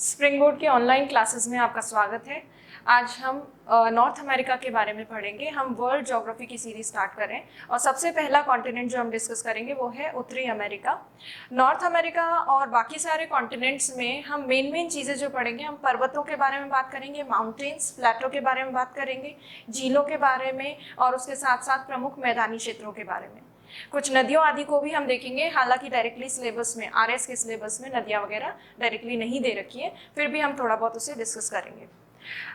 Spring board के online classes में आपका स्वागत है। आज हम नॉर्थ अमेरिका के बारे में पढ़ेंगे। हम वर्ल्ड ज्योग्राफी की सीरीज स्टार्ट करें और सबसे पहला कॉन्टिनेंट जो हम डिस्कस करेंगे वो है उत्तरी अमेरिका। नॉर्थ अमेरिका और बाकी सारे कॉन्टिनेंट्स में हम मेन चीज़ें जो पढ़ेंगे, हम पर्वतों के बारे में बात करेंगे, माउंटेन्स प्लेटो के बारे में बात करेंगे, झीलों के बारे में और उसके साथ साथ प्रमुख मैदानी क्षेत्रों के बारे में। कुछ नदियों आदि को भी हम देखेंगे, हालांकि डायरेक्टली सिलेबस में आरएस के सिलेबस में नदियां वगैरह डायरेक्टली नहीं दे रखी है, फिर भी हम थोड़ा बहुत उसे डिस्कस करेंगे।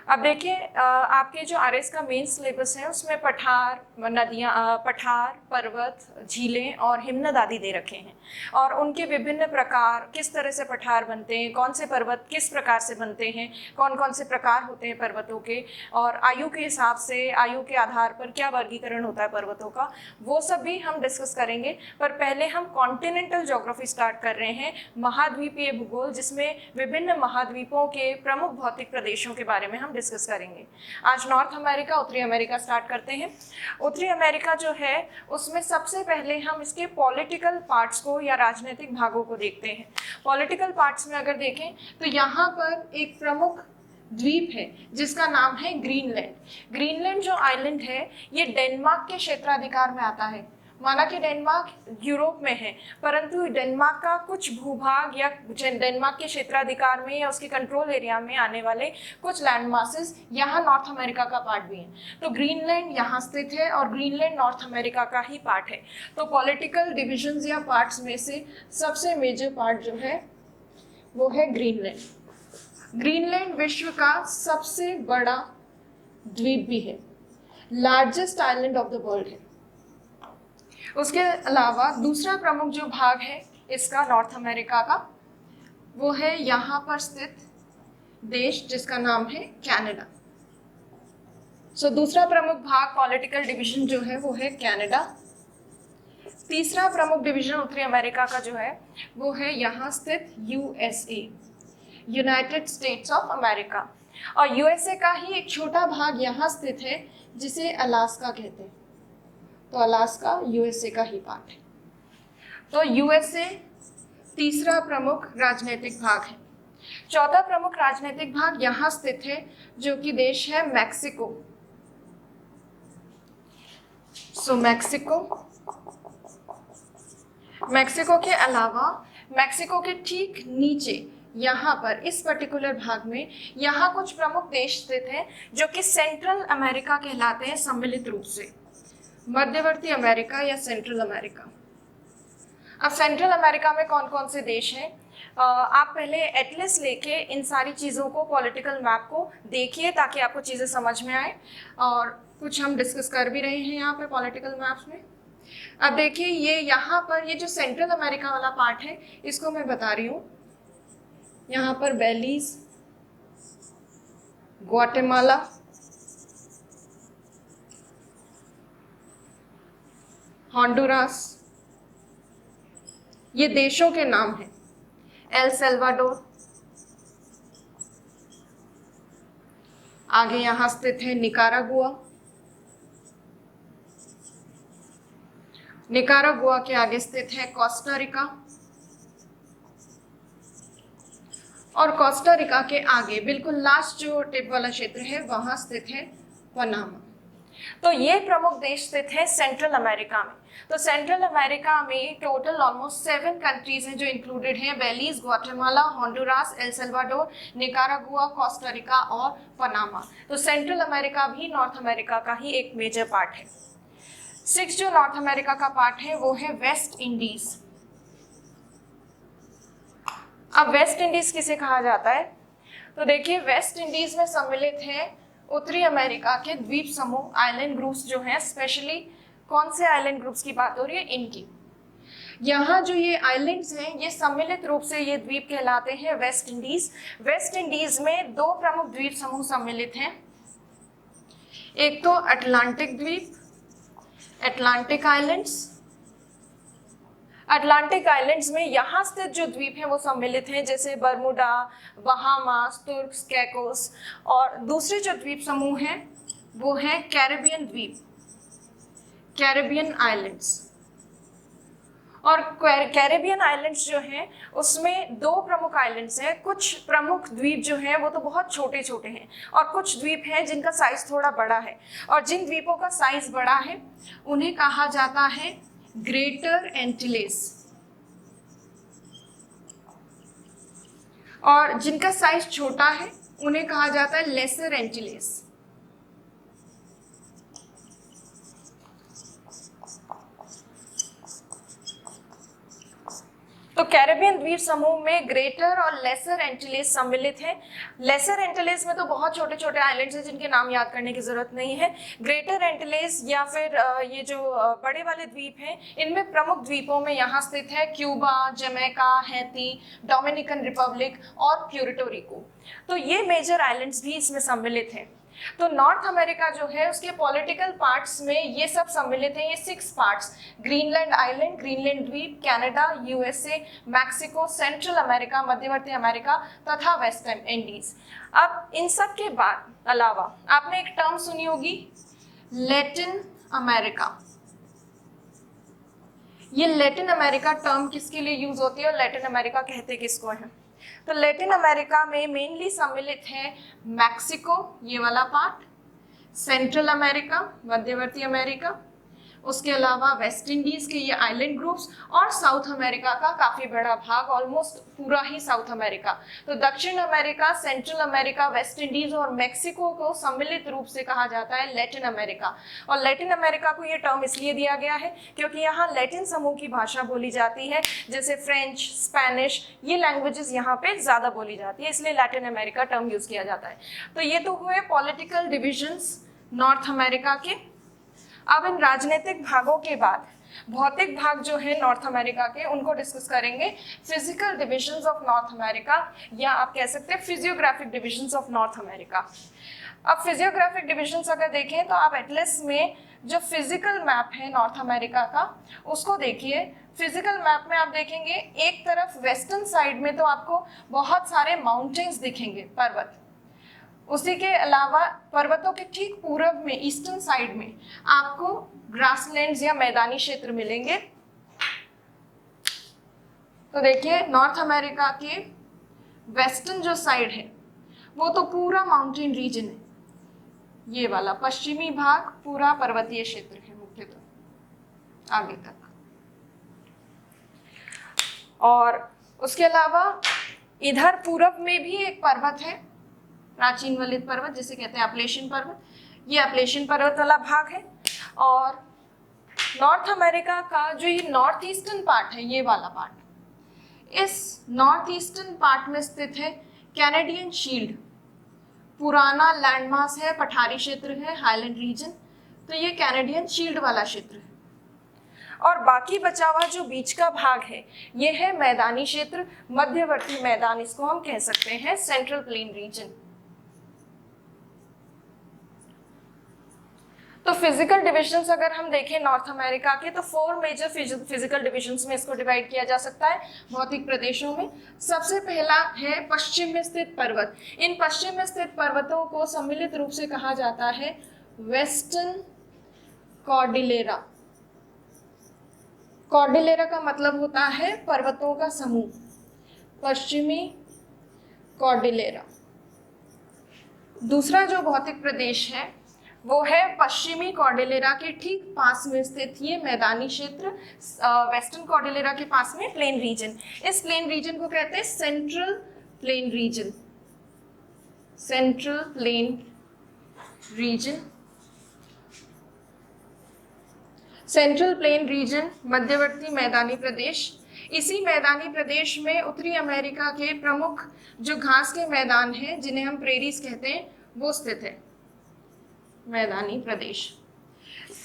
अब देखिए, आपके जो आरएस का मेन सिलेबस है उसमें पठार, नदियां, पठार, पर्वत, झीलें और हिमनद आदि दे रखे हैं और उनके विभिन्न प्रकार, किस तरह से पठार बनते हैं, कौन से पर्वत किस प्रकार से बनते हैं, कौन कौन से प्रकार होते हैं पर्वतों के, और आयु के हिसाब से, आयु के आधार पर क्या वर्गीकरण होता है पर्वतों का, वो सब भी हम डिस्कस करेंगे। पर पहले हम कॉन्टिनेंटल ज्योग्राफी स्टार्ट कर रहे हैं, महाद्वीपीय भूगोल, जिसमें विभिन्न महाद्वीपों के प्रमुख भौतिक प्रदेशों के बारे में हम डिस्कस करेंगे। आज नॉर्थ अमेरिका, उत्तरी अमेरिका स्टार्ट करते हैं। उत्तरी अमेरिका जो है उसमें सबसे पहले हम इसके पॉलिटिकल पार्ट्स को या राजनीतिक भागों को देखते हैं। पॉलिटिकल पार्ट्स में अगर देखें तो यहाँ पर एक प्रमुख द्वीप है जिसका नाम है ग्रीनलैंड। ग्रीनलैंड जो आइलैंड है ये डेनमार्क के क्षेत्राधिकार में आता है। माना कि डेनमार्क यूरोप में है, परंतु डेनमार्क का कुछ भूभाग या डेनमार्क के क्षेत्राधिकार में या उसके कंट्रोल एरिया में आने वाले कुछ लैंड मासेस यहाँ नॉर्थ अमेरिका का पार्ट भी है। तो ग्रीनलैंड यहाँ स्थित है और ग्रीनलैंड नॉर्थ अमेरिका का ही पार्ट है। तो पॉलिटिकल डिविजन्स या पार्ट्स में से सबसे मेजर पार्ट जो है वो है ग्रीनलैंड। ग्रीनलैंड विश्व का सबसे बड़ा द्वीप भी है, largest island of the world है। उसके अलावा दूसरा प्रमुख जो भाग है इसका नॉर्थ अमेरिका का, वो है यहाँ पर स्थित देश जिसका नाम है कनाडा। सो दूसरा प्रमुख भाग, पॉलिटिकल डिवीजन जो है वो है कनाडा। तीसरा प्रमुख डिवीजन उत्तरी अमेरिका का जो है वो है यहाँ स्थित USA, United states of America. और यूएसए का ही एक छोटा भाग यहाँ स्थित है जिसे अलास्का कहते हैं। तो अलास्का यूएसए का ही पार्ट है। तो यूएसए तीसरा प्रमुख राजनीतिक भाग है। चौथा प्रमुख राजनीतिक भाग यहाँ स्थित है जो कि देश है मैक्सिको। सो मैक्सिको के अलावा मैक्सिको के ठीक नीचे यहाँ पर इस पर्टिकुलर भाग में यहाँ कुछ प्रमुख देश स्थित हैं जो कि सेंट्रल अमेरिका कहलाते हैं सम्मिलित रूप से। मध्यवर्ती अमेरिका या सेंट्रल अमेरिका। अब सेंट्रल अमेरिका में कौन कौन से देश हैं, आप पहले एटलस लेके इन सारी चीज़ों को, पॉलिटिकल मैप को देखिए ताकि आपको चीज़ें समझ में आए। और कुछ हम डिस्कस कर भी रहे हैं यहाँ पे पॉलिटिकल मैप्स में। अब देखिए, ये यहाँ पर ये जो सेंट्रल अमेरिका वाला पार्ट है इसको मैं बता रही हूँ। यहाँ पर बेलीज, ग्वाटेमाला, होंडुरास, ये देशों के नाम हैं। एल सल्वाडोर, आगे यहां स्थित है निकारागुआ। निकारागुआ के आगे स्थित है कोस्टा रिका और कोस्टा रिका के आगे बिल्कुल लास्ट जो टिप वाला क्षेत्र है वहां स्थित है पनामा। तो ये प्रमुख देश स्थित है सेंट्रल अमेरिका में। तो सेंट्रल अमेरिका में टोटल ऑलमोस्ट 7 कंट्रीज हैं जो इंक्लूडेड हैं, Belize, Guatemala, Honduras, El Salvador, Nicaragua, Costa Rica और पनामा। तो सेंट्रल अमेरिका भी नॉर्थ अमेरिका का ही एक मेजर पार्ट है। 6 जो नॉर्थ अमेरिका का पार्ट है वो है वेस्ट इंडीज। अब वेस्ट इंडीज किसे कहा जाता है, तो देखिए वेस्ट इंडीज में सम्मिलित है उत्तरी अमेरिका के द्वीप समूह, आइलैंड ग्रुप्स जो हैं। स्पेशली कौन से आइलैंड ग्रुप्स की बात हो रही है, इनकी। यहाँ जो ये आइलैंड्स हैं ये सम्मिलित रूप से ये द्वीप कहलाते हैं वेस्ट इंडीज। वेस्ट इंडीज में 2 प्रमुख द्वीप समूह सम्मिलित हैं। एक तो अटलांटिक द्वीप, अटलांटिक आइलैंड्स। अटलांटिक आइलैंड्स में यहाँ स्थित जो द्वीप हैं वो सम्मिलित हैं, जैसे बर्मुडा, बहामास, तुर्क्स, कैकोस। और दूसरे जो द्वीप समूह हैं वो हैं कैरेबियन द्वीप, कैरेबियन आइलैंड्स। और कैरेबियन आइलैंड्स जो हैं उसमें दो प्रमुख आइलैंड्स हैं। कुछ प्रमुख द्वीप जो हैं वो तो बहुत छोटे छोटे हैं और कुछ द्वीप हैं जिनका साइज थोड़ा बड़ा है, और जिन द्वीपों का साइज बड़ा है उन्हें कहा जाता है ग्रेटर एंटिलेस, और जिनका साइज छोटा है उन्हें कहा जाता है लेसर एंटिलेस। तो कैरेबियन द्वीप समूह में ग्रेटर और लेसर एंटिलेस सम्मिलित है। लेसर एंटिलेस में तो बहुत छोटे छोटे आइलैंड्स हैं जिनके नाम याद करने की जरूरत नहीं है। ग्रेटर एंटिलेस या फिर ये जो बड़े वाले द्वीप हैं, इनमें प्रमुख द्वीपों में यहाँ स्थित है Cuba, Jamaica, Haiti, Dominican Republic और प्यूर्टो रिको। तो ये मेजर आइलैंड्स भी इसमें सम्मिलित हैं। तो नॉर्थ अमेरिका जो है उसके पॉलिटिकल पार्ट्स में ये सब सम्मिलित हैं, ये 6 पार्ट्स: ग्रीनलैंड आइलैंड, ग्रीनलैंड द्वीप, Canada, USA, Mexico, central America, मध्यवर्ती अमेरिका तथा वेस्ट इंडीज। अब इन सब के बाद अलावा आपने एक टर्म सुनी होगी, लैटिन अमेरिका। ये लैटिन अमेरिका टर्म किसके लिए यूज होती है और लैटिन अमेरिका कहते किसको है? तो लैटिन अमेरिका में मेनली सम्मिलित है मैक्सिको, ये वाला पार्ट, सेंट्रल अमेरिका, मध्यवर्ती अमेरिका, उसके अलावा वेस्ट इंडीज के ये आइलैंड ग्रुप्स, और साउथ अमेरिका का काफी बड़ा भाग, ऑलमोस्ट पूरा ही साउथ अमेरिका। तो दक्षिण America, central America, West Indies और मेक्सिको को सम्मिलित रूप से कहा जाता है लैटिन अमेरिका। और लैटिन अमेरिका को ये टर्म इसलिए दिया गया है क्योंकि यहाँ लैटिन समूह की भाषा बोली जाती है, जैसे फ्रेंच, स्पेनिश, ये लैंग्वेजेस यहाँ पे ज्यादा बोली जाती है, इसलिए लैटिन अमेरिका टर्म यूज किया जाता है। तो ये तो हुए पॉलिटिकल डिविजन्स नॉर्थ अमेरिका के। अब इन राजनीतिक भागों के बाद भौतिक भाग जो है नॉर्थ अमेरिका के, उनको डिस्कस करेंगे। Physical divisions of north America, या आप कह सकते हैं physiographic divisions of north America. अब फिजियोग्राफिक डिविजन्स अगर देखें तो आप एटलस में जो फिजिकल मैप है नॉर्थ अमेरिका का उसको देखिए। फिजिकल मैप में आप देखेंगे एक तरफ वेस्टर्न साइड में तो आपको बहुत सारे माउंटेन्स दिखेंगे, पर्वत। उसी के अलावा पर्वतों के ठीक पूर्व में ईस्टर्न साइड में आपको ग्रासलैंड्स या मैदानी क्षेत्र मिलेंगे। तो देखिए नॉर्थ अमेरिका के वेस्टर्न जो साइड है वो तो पूरा माउंटेन रीजन है, ये वाला पश्चिमी भाग पूरा पर्वतीय क्षेत्र है मुख्यतः आगे तक। और उसके अलावा इधर पूर्व में भी एक पर्वत है, प्राचीन वलित पर्वत जिसे कहते हैं अपलेशियन पर्वत, ये अपलेशियन पर्वत वाला भाग है। और नॉर्थ अमेरिका का जो ये नॉर्थ ईस्टर्न पार्ट है, ये वाला पार्ट, इस नॉर्थ ईस्टर्न पार्ट में स्थित है कैनेडियन शील्ड, पुराना लैंडमास है, पठारी क्षेत्र है, हाईलैंड रीजन। तो ये कैनेडियन शील्ड वाला क्षेत्र है। और बाकी बचा हुआ जो बीच का भाग है ये है मैदानी क्षेत्र, मध्यवर्ती मैदान, इसको हम कह सकते हैं सेंट्रल प्लेन रीजन। तो फिजिकल डिविजन्स अगर हम देखें नॉर्थ अमेरिका के तो 4 मेजर फिजिकल डिविजन्स में इसको डिवाइड किया जा सकता है भौतिक प्रदेशों में। सबसे पहला है पश्चिम में स्थित पर्वत। इन पश्चिम में स्थित पर्वतों को सम्मिलित रूप से कहा जाता है वेस्टर्न कॉर्डिलेरा। कॉर्डिलेरा का मतलब होता है पर्वतों का समूह, पश्चिमी कॉर्डिलेरा। दूसरा जो भौतिक प्रदेश है वो है पश्चिमी कॉर्डिलेरा के ठीक पास में स्थित ये मैदानी क्षेत्र, वेस्टर्न कॉर्डिलेरा के पास में प्लेन रीजन। इस प्लेन रीजन को कहते हैं central plain region, central plain region. Central plain region मध्यवर्ती मैदानी प्रदेश। इसी मैदानी प्रदेश में उत्तरी अमेरिका के प्रमुख जो घास के मैदान हैं जिन्हें हम प्रेरीज कहते हैं वो स्थित है, मैदानी प्रदेश।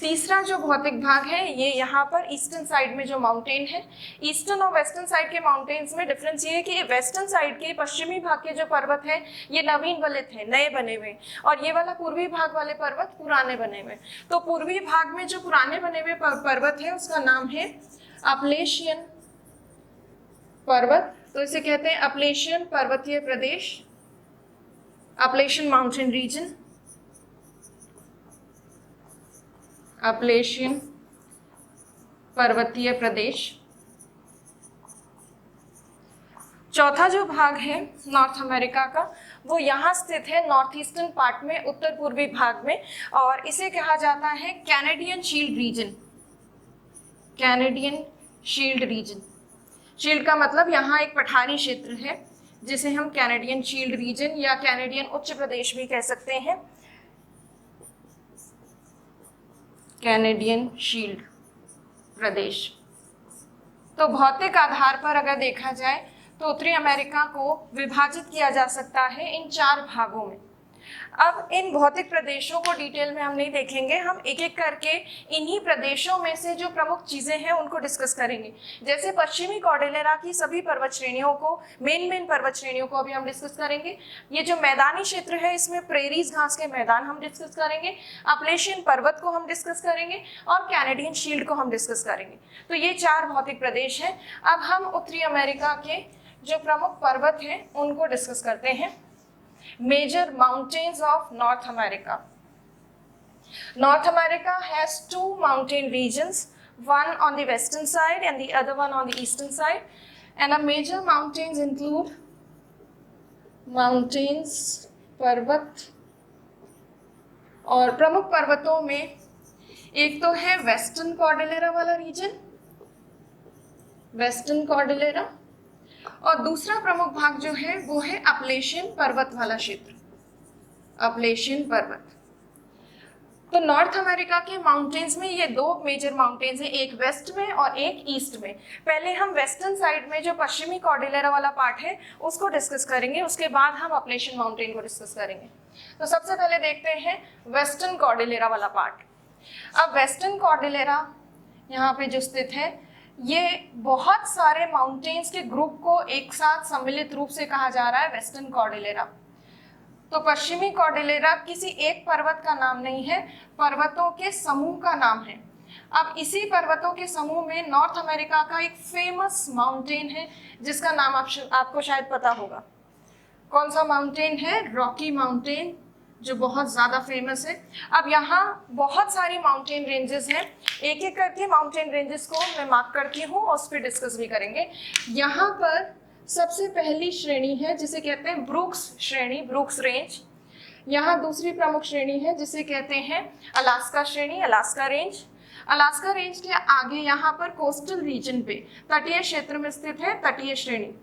तीसरा जो भौतिक भाग है ये यहाँ पर ईस्टर्न साइड में जो माउंटेन है, ईस्टर्न और वेस्टर्न साइड के माउंटेन्स में डिफरेंस ये है कि वेस्टर्न साइड के पश्चिमी भाग के जो पर्वत है ये नवीन वलित है, नए बने हुए, और ये वाला पूर्वी भाग वाले पर्वत पुराने बने हुए। तो पूर्वी भाग में जो पुराने बने हुए पर्वत है उसका नाम है अपलेशियन पर्वत, तो इसे कहते हैं अपलेशियन पर्वतीय प्रदेश, अपलेशियन माउंटेन रीजन, अपलेशियन पर्वतीय प्रदेश। चौथा जो भाग है नॉर्थ अमेरिका का, वो यहाँ स्थित है नॉर्थ ईस्टर्न पार्ट में, उत्तर पूर्वी भाग में, और इसे कहा जाता है Canadian shield region. Canadian shield region, shield का मतलब यहाँ एक पठारी क्षेत्र है जिसे हम कैनेडियन शील्ड रीजन या कैनेडियन उच्च प्रदेश भी कह सकते हैं। कैनेडियन शील्ड प्रदेश। तो भौतिक आधार पर अगर देखा जाए तो उत्तरी अमेरिका को विभाजित किया जा सकता है इन 4 भागों में। अब इन भौतिक प्रदेशों को डिटेल में हम नहीं देखेंगे, हम एक एक करके इन्हीं प्रदेशों में से जो प्रमुख चीजें हैं उनको डिस्कस करेंगे। जैसे पश्चिमी कॉर्डिलेरा की सभी पर्वत श्रेणियों को, मेन पर्वत श्रेणियों को अभी हम डिस्कस करेंगे। ये जो मैदानी क्षेत्र है इसमें प्रेरीज घास के मैदान हम डिस्कस करेंगे, अपलेशियन पर्वत को हम डिस्कस करेंगे और कैनेडियन शील्ड को हम डिस्कस करेंगे। तो ये 4 भौतिक प्रदेश हैं। अब हम उत्तरी अमेरिका के जो प्रमुख पर्वत हैं उनको डिस्कस करते हैं। Major mountains of North America. North America has 2 mountain regions, one on the western side and the other one on the eastern side. And the major mountains include mountains, पर्वत, और प्रमुख पर्वतों में एक तो है वेस्टर्न कॉर्डिलेरा वाला reason, western Cordillera, और दूसरा प्रमुख भाग जो है वो है अपलेशियन पर्वत वाला क्षेत्र, अपलेशियन पर्वत। तो नॉर्थ अमेरिका के माउंटेन्स में ये 2 मेजर माउंटेन्स हैं, एक वेस्ट में और एक ईस्ट में। पहले हम वेस्टर्न साइड में जो पश्चिमी कॉर्डिलेरा वाला पार्ट है उसको डिस्कस करेंगे, उसके बाद हम अपलेशियन माउंटेन को डिस्कस करेंगे। तो सबसे पहले देखते हैं वेस्टर्न कॉर्डिलेरा वाला पार्ट। अब वेस्टर्न कॉर्डिलेरा यहाँ पे जो स्थित है, ये बहुत सारे माउंटेन्स के ग्रुप को एक साथ सम्मिलित रूप से कहा जा रहा है वेस्टर्न कॉर्डिलेरा। तो पश्चिमी कॉर्डिलेरा किसी एक पर्वत का नाम नहीं है, पर्वतों के समूह का नाम है। अब इसी पर्वतों के समूह में नॉर्थ अमेरिका का एक फेमस माउंटेन है जिसका नाम आपको शायद पता होगा। कौन सा माउंटेन है? रॉकी माउंटेन, जो बहुत ज़्यादा फेमस है। अब यहाँ बहुत सारी माउंटेन रेंजेस हैं, एक एक करके माउंटेन रेंजेस को मैं मार्क करती हूँ और उस पर डिस्कस भी करेंगे। यहाँ पर सबसे पहली श्रेणी है जिसे कहते हैं ब्रूक्स श्रेणी, ब्रूक्स रेंज। यहाँ दूसरी प्रमुख श्रेणी है जिसे कहते हैं अलास्का श्रेणी, अलास्का रेंज। अलास्का रेंज के आगे यहाँ पर कोस्टल रीजन पे, तटीय क्षेत्र में स्थित है तटीय श्रेणी।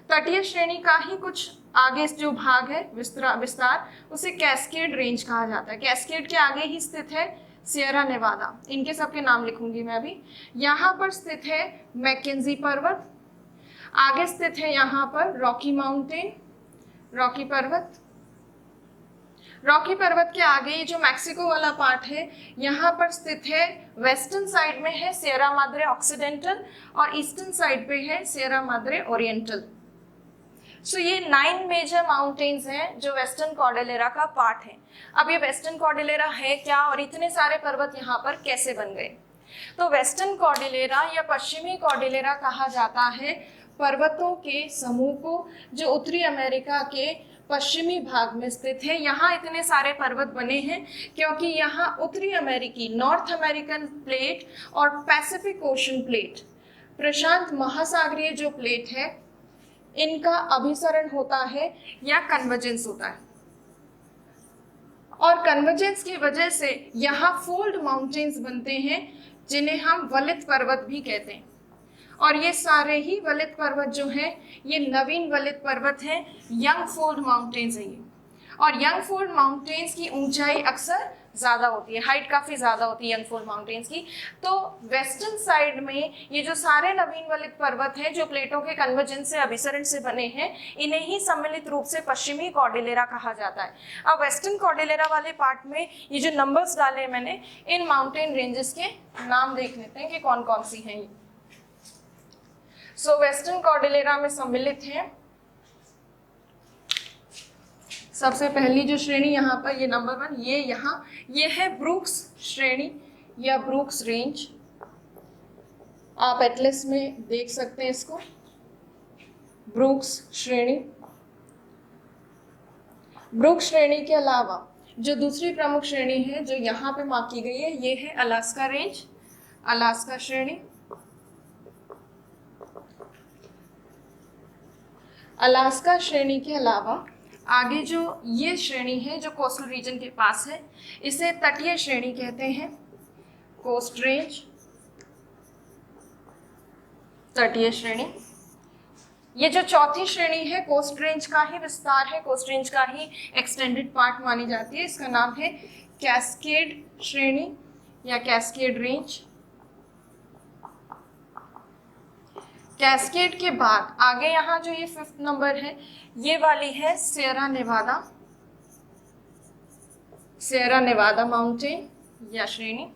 तटीय श्रेणी का ही कुछ आगे जो भाग है विस्तार, उसे कैस्केड रेंज कहा जाता है। कैस्केड के आगे ही स्थित है सियरा नेवादा, इनके सबके नाम लिखूंगी मैं अभी। यहाँ पर स्थित है मैकेंजी पर्वत, आगे स्थित है यहाँ पर रॉकी माउंटेन, रॉकी पर्वत। रॉकी पर्वत के आगे ये जो मैक्सिको वाला पार्ट है, यहाँ पर स्थित है, वेस्टर्न साइड में है सियरा माद्रे ऑक्सीडेंटल और ईस्टर्न साइड पे है सियरा माद्रे ओरिएंटल। सो ये 9 मेजर माउंटेन्स हैं जो वेस्टर्न कॉर्डिलेरा का पार्ट है। अब ये वेस्टर्न कॉर्डिलेरा है क्या और इतने सारे पर्वत यहाँ पर कैसे बन गए? तो वेस्टर्न कॉर्डिलेरा या पश्चिमी कॉर्डिलेरा कहा जाता है पर्वतों के समूह को जो उत्तरी अमेरिका के पश्चिमी भाग में स्थित है। यहाँ इतने सारे पर्वत बने हैं क्योंकि यहाँ उत्तरी अमेरिकी, नॉर्थ अमेरिकन प्लेट और पैसिफिक ओशन प्लेट, प्रशांत महासागरीय जो प्लेट है, इनका अभिसरण होता है या कन्वर्जेंस होता है, और कन्वर्जेंस की वजह से यहाँ फोल्ड माउंटेन्स बनते हैं जिन्हें हम वलित पर्वत भी कहते हैं। और ये सारे ही वलित पर्वत जो हैं ये नवीन वलित पर्वत हैं, यंग फोल्ड माउंटेन्स हैं ये। और यंग फोल्ड माउंटेन्स की ऊंचाई अक्सर ज़्यादा होती है, हाइट काफ़ी ज़्यादा होती है यंग फोल्ड माउंटेन्स की। तो वेस्टर्न साइड में ये जो सारे नवीन वलित पर्वत हैं जो प्लेटों के कन्वर्जेंस से, अभिसरण से बने हैं, इन्हें ही सम्मिलित रूप से पश्चिमी कॉर्डिलेरा कहा जाता है। अब वेस्टर्न कॉर्डिलेरा वाले पार्ट में ये जो नंबर्स डाले मैंने, इन माउंटेन रेंजेस के नाम देख लेते हैं कि कौन कौन सी हैं ये। सो वेस्टर्न कॉर्डिलेरा में सम्मिलित हैं, सबसे पहली जो श्रेणी यहाँ पर, ये नंबर 1, ये है ब्रूक्स श्रेणी या ब्रूक्स रेंज। आप एटलस में देख सकते हैं इसको, ब्रूक्स श्रेणी। ब्रूक्स श्रेणी के अलावा जो दूसरी प्रमुख श्रेणी है जो यहाँ पे मार्क की गई है, ये है अलास्का रेंज, अलास्का श्रेणी। अलास्का श्रेणी के अलावा आगे जो ये श्रेणी है जो कोस्टल रीजन के पास है, इसे तटीय श्रेणी कहते हैं, कोस्ट रेंज, तटीय श्रेणी। ये जो चौथी श्रेणी है कोस्ट रेंज का ही विस्तार है, कोस्ट रेंज का ही एक्सटेंडेड पार्ट मानी जाती है, इसका नाम है कैस्केड श्रेणी या कैस्केड रेंज। कैस्केड के बाद आगे यहाँ जो ये 5th नंबर है, ये वाली है Sierra Nevada, Sierra Nevada mountain या श्रेणी,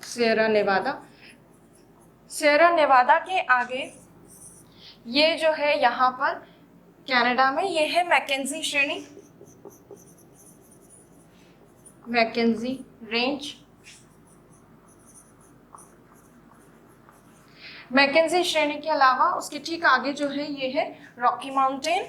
सियरा नेवादा। सियरा नेवादा के आगे ये जो है यहाँ पर कनाडा में, ये है मैकेंजी श्रेणी, मैकेंजी रेंज। मैकेंजी श्रेणी के अलावा उसके ठीक आगे जो है ये है Rocky mountain,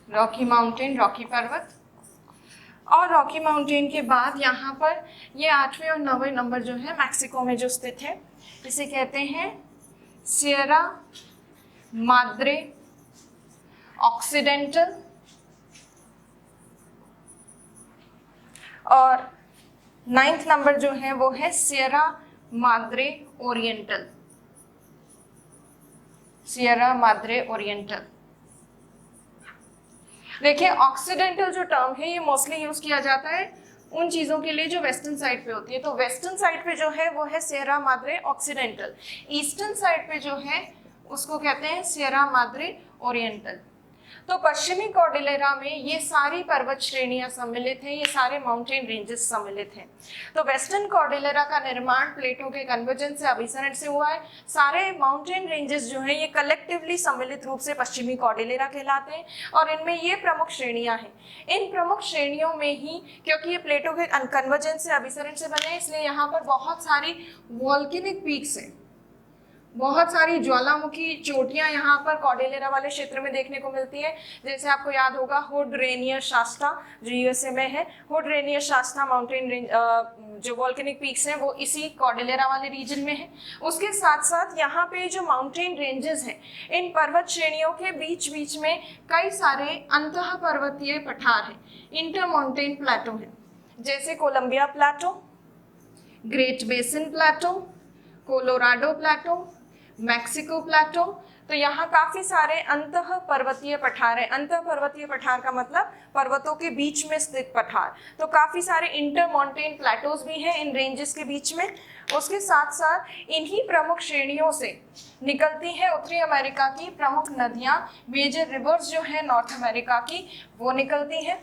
Rocky mountain, Rocky पर्वत। और रॉकी माउंटेन के बाद यहाँ पर ये 8वें और 9वें नंबर जो है मैक्सिको में जो स्थित है, इसे कहते हैं सियरा माद्रे ऑक्सीडेंटल। और 9th नंबर जो है वो है Sierra Madre oriental, Sierra Madre oriental. देखिए ऑक्सीडेंटल जो टर्म है ये मोस्टली यूज किया जाता है उन चीज़ों के लिए जो वेस्टर्न साइड पे होती है, तो वेस्टर्न साइड पे जो है वो है Sierra Madre occidental, eastern side पे जो है उसको कहते हैं सियरा माद्रे ओरिएंटल। तो पश्चिमी कॉर्डिलेरा में ये सारी पर्वत श्रेणियां सम्मिलित हैं, ये सारे माउंटेन रेंजेस सम्मिलित हैं। तो वेस्टर्न कॉर्डिलेरा का निर्माण प्लेटों के कन्वर्जेंस से, अभिसरण से हुआ है। सारे माउंटेन रेंजेस जो हैं ये कलेक्टिवली सम्मिलित रूप से पश्चिमी कॉर्डिलेरा कहलाते हैं और इनमें ये प्रमुख श्रेणियां हैं। इन प्रमुख श्रेणियों में ही, क्योंकि ये प्लेटों के कन्वर्जेंस से, अभिसरण से बने हैं, इसलिए यहाँ पर बहुत सारी वॉल्केनिक पीक्स हैं, बहुत सारी ज्वालामुखी चोटियां यहाँ पर कॉर्डिलेरा वाले क्षेत्र में देखने को मिलती है। जैसे आपको याद होगा हुड रेनियर शास्ता जो यूएसए में है, हुड रेनियर शास्ता माउंटेन रेंज, जो वॉल्केनिक पीक्स हैं वो इसी कॉर्डिलेरा वाले रीजन में है। उसके साथ साथ यहाँ पे जो माउंटेन रेंजेस हैं, इन पर्वत श्रेणियों के बीच बीच में कई सारे अंतः पर्वतीय पठार हैं, इंटर माउंटेन प्लेटो हैं, जैसे कोलंबिया प्लेटो, ग्रेट बेसिन प्लेटो, कोलोराडो प्लेटो, मैक्सिको प्लेटो। तो यहाँ काफी सारे अंतः पर्वतीय पठार है। अंतः पर्वतीय पठार का मतलब पर्वतों के बीच में स्थित पठार। तो काफी सारे इंटर माउंटेन प्लेटोज भी हैं इन रेंजेस के बीच में। उसके साथ साथ इन्हीं प्रमुख श्रेणियों से निकलती है उत्तरी अमेरिका की प्रमुख नदियां, मेजर रिवर्स जो है नॉर्थ अमेरिका की, वो निकलती हैं।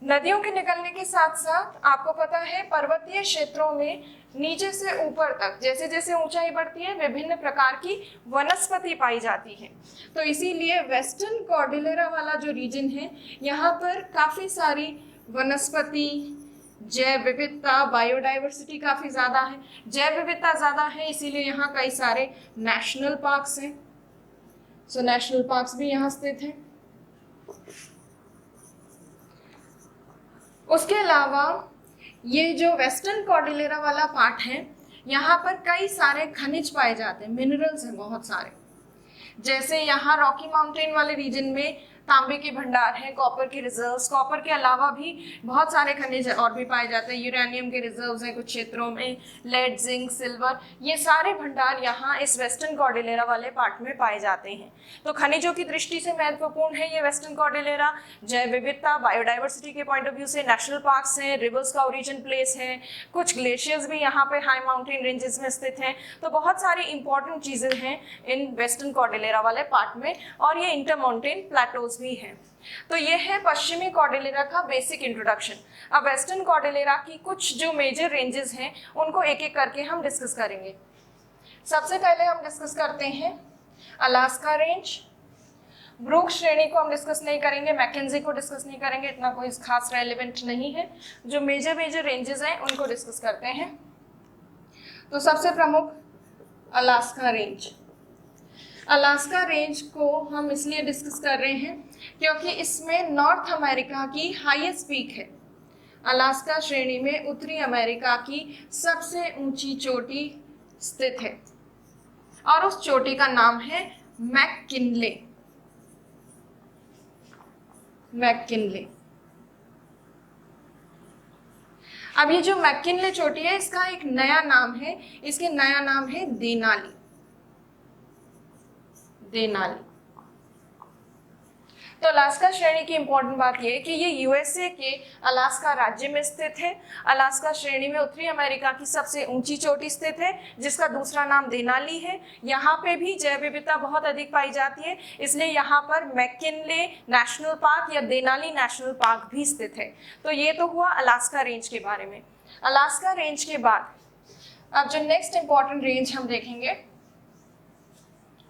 नदियों के निकलने के साथ साथ आपको पता है पर्वतीय क्षेत्रों में नीचे से ऊपर तक जैसे जैसे ऊंचाई बढ़ती है विभिन्न प्रकार की वनस्पति पाई जाती है। तो इसीलिए वेस्टर्न कॉर्डिलेरा वाला जो रीजन है यहाँ पर काफ़ी सारी वनस्पति, जैव विविधता, बायोडाइवर्सिटी काफ़ी ज़्यादा है। जैव विविधता ज़्यादा है इसीलिए यहाँ कई सारे नेशनल पार्क्स हैं। सो नेशनल पार्क्स भी यहाँ स्थित हैं। उसके अलावा ये जो वेस्टर्न कॉर्डिलेरा वाला पार्ट है यहाँ पर कई सारे खनिज पाए जाते हैं, मिनरल्स हैं बहुत सारे। जैसे यहाँ रॉकी माउंटेन वाले रीजन में तांबे के भंडार हैं, कॉपर के रिजर्व्स, कॉपर के अलावा भी बहुत सारे खनिज और भी पाए जाते हैं। यूरेनियम के रिजर्व्स हैं कुछ क्षेत्रों में, लेड, जिंक, सिल्वर, ये सारे भंडार यहाँ इस वेस्टर्न कॉर्डिलेरा वाले पार्ट में पाए जाते हैं। तो खनिजों की दृष्टि से महत्वपूर्ण है ये वेस्टर्न कॉर्डिलेरा। जैव विविधता, बायोडाइवर्सिटी के पॉइंट ऑफ व्यू से नेशनल पार्क्स हैं, रिवर्स का ओरिजिन प्लेस है, कुछ ग्लेशियर्स भी यहाँ पे हाई माउंटेन रेंजेस में स्थित हैं। तो बहुत सारी इंपॉर्टेंट चीज़ें हैं इन वेस्टर्न कॉर्डिलेरा वाले पार्ट में, और ये इंटर माउंटेन प्लेटोज भी है। तो ये है पश्चिमी कॉर्डिलेरा का बेसिक इंट्रोडक्शन। अब वेस्टर्न कॉर्डिलेरा की कुछ जो मेजर रेंजेस हैं उनको एक एक करके हम डिस्कस करेंगे। सबसे पहले हम डिस्कस करते हैं अलास्का रेंज। ब्रूक श्रेणी को हम डिस्कस नहीं करेंगे, मैकेंजी को डिस्कस नहीं करेंगे, इतना कोई खास रेलेवेंट नहीं है। जो मेजर रेंजेस हैं उनको डिस्कस करते हैं। तो सबसे प्रमुख अलास्का रेंज। अलास्का रेंज को हम इसलिए डिस्कस कर रहे हैं क्योंकि इसमें नॉर्थ अमेरिका की हाईएस्ट पीक है। अलास्का श्रेणी में उत्तरी अमेरिका की सबसे ऊंची चोटी स्थित है और उस चोटी का नाम है मैककिनले। मैककिनले। अब ये जो मैककिनले चोटी है इसका एक नया नाम है, इसके नया नाम है देनाली। देनाली। तो अलास्का श्रेणी की इंपॉर्टेंट बात यह है कि ये यूएसए के अलास्का राज्य में स्थित है। अलास्का श्रेणी में उत्तरी अमेरिका की सबसे ऊंची चोटी स्थित है जिसका दूसरा नाम देनाली है। यहाँ पे भी जैव विविधता बहुत अधिक पाई जाती है, इसलिए यहाँ पर मैककिनले नेशनल पार्क या देनाली नेशनल पार्क भी स्थित है। तो ये तो हुआ अलास्का रेंज के बारे में। अलास्का रेंज के बाद अब जो नेक्स्ट इंपॉर्टेंट रेंज हम देखेंगे,